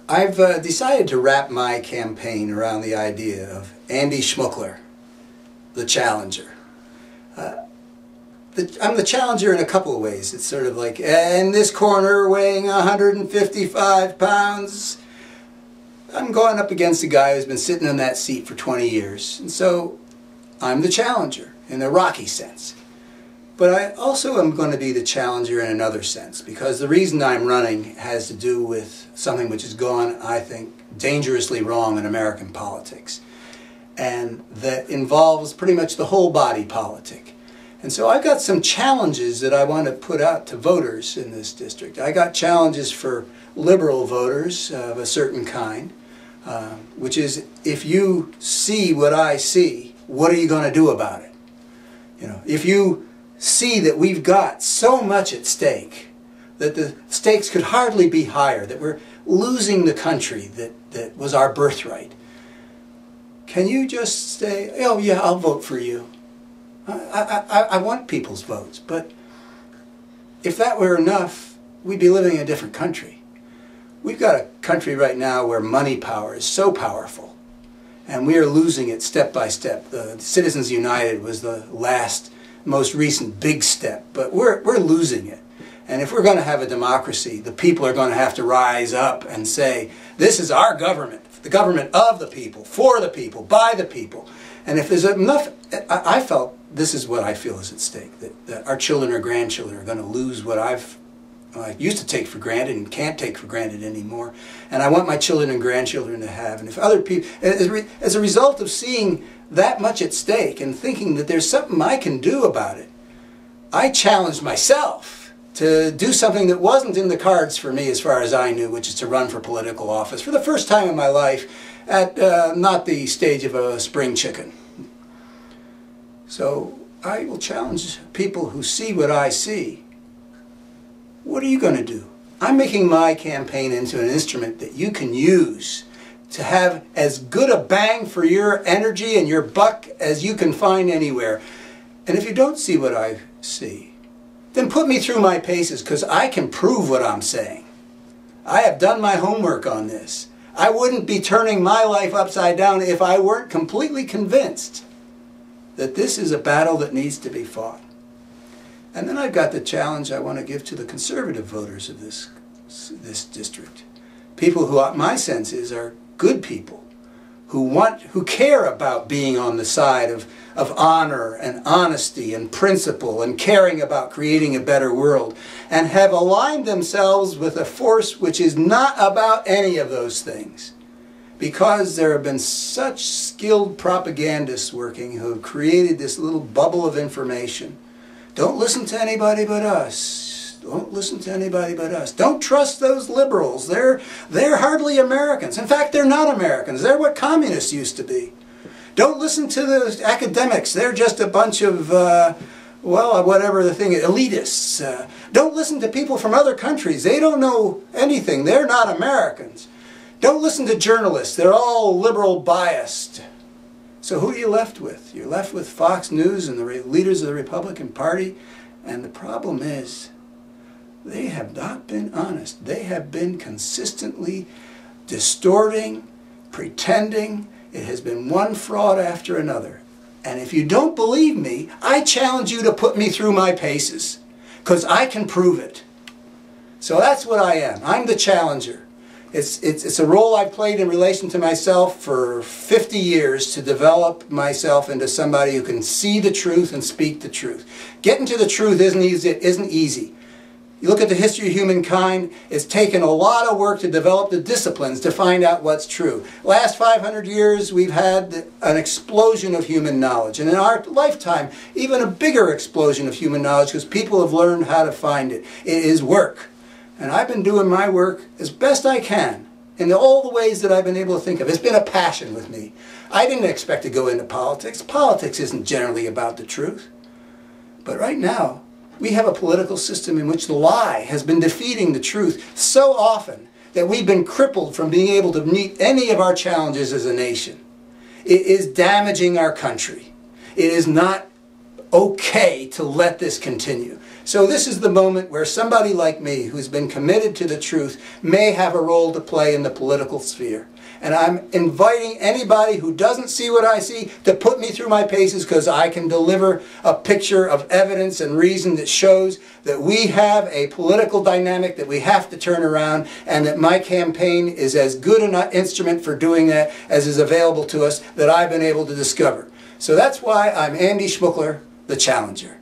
I've decided to wrap my campaign around the idea of Andy Schmookler, the challenger. I'm the challenger in a couple of ways. It's sort of like, in this corner weighing 155 pounds, I'm going up against a guy who's been sitting in that seat for 20 years. And so I'm the challenger in the Rocky sense. But I also am going to be the challenger in another sense, because the reason I'm running has to do with something which has gone, I think, dangerously wrong in American politics. And that involves pretty much the whole body politic. And so I've got some challenges that I want to put out to voters in this district. I got challenges for liberal voters of a certain kind, which is, if you see what I see, what are you going to do about it? You know, if you see that we've got so much at stake, that the stakes could hardly be higher, that we're losing the country that was our birthright, can you just say, oh yeah, I'll vote for you? I want people's votes, but if that were enough, we'd be living in a different country. We've got a country right now where money power is so powerful, and we are losing it step by step. The Citizens United was the most recent big step, but we're losing it. And if we're going to have a democracy, the people are going to have to rise up and say, this is our government, the government of the people, for the people, by the people. And if there's enough, I felt, this is what I feel is at stake, that our children or grandchildren are going to lose what I used to take for granted and can't take for granted anymore. And I want my children and grandchildren to have. And if other people, as a result of seeing that much at stake and thinking that there's something I can do about it, I challenged myself to do something that wasn't in the cards for me as far as I knew, which is to run for political office for the first time in my life at not the stage of a spring chicken. So I will challenge people who see what I see. What are you going to do? I'm making my campaign into an instrument that you can use to have as good a bang for your energy and your buck as you can find anywhere. And if you don't see what I see, then put me through my paces, because I can prove what I'm saying. I have done my homework on this. I wouldn't be turning my life upside down if I weren't completely convinced that this is a battle that needs to be fought. And then I've got the challenge I want to give to the conservative voters of this district. People who, my sense is, are good people, who care about being on the side of honor and honesty and principle and caring about creating a better world, and have aligned themselves with a force which is not about any of those things. Because there have been such skilled propagandists working who have created this little bubble of information. Don't listen to anybody but us. Don't listen to anybody but us. Don't trust those liberals. They're hardly Americans. In fact, they're not Americans. They're what communists used to be. Don't listen to the academics. They're just a bunch of, well, whatever the thing is, elitists. Don't listen to people from other countries. They don't know anything. They're not Americans. Don't listen to journalists. They're all liberal biased. So who are you left with? You're left with Fox News and the leaders of the Republican Party. And the problem is, they have not been honest. They have been consistently distorting, pretending. It has been one fraud after another. And if you don't believe me, I challenge you to put me through my paces, because I can prove it. So that's what I am. I'm the challenger. It's a role I've played in relation to myself for 50 years to develop myself into somebody who can see the truth and speak the truth. Getting to the truth isn't easy. You look at the history of humankind, it's taken a lot of work to develop the disciplines to find out what's true. Last 500 years, we've had an explosion of human knowledge. And in our lifetime, even a bigger explosion of human knowledge, because people have learned how to find it. It is work. And I've been doing my work as best I can in all the ways that I've been able to think of. It's been a passion with me. I didn't expect to go into politics. Politics isn't generally about the truth. But right now, we have a political system in which the lie has been defeating the truth so often that we've been crippled from being able to meet any of our challenges as a nation. It is damaging our country. It is not okay to let this continue. So this is the moment where somebody like me, who's been committed to the truth, may have a role to play in the political sphere. And I'm inviting anybody who doesn't see what I see to put me through my paces, because I can deliver a picture of evidence and reason that shows that we have a political dynamic that we have to turn around, and that my campaign is as good an instrument for doing that as is available to us that I've been able to discover. So that's why I'm Andy Schmookler, the Challenger.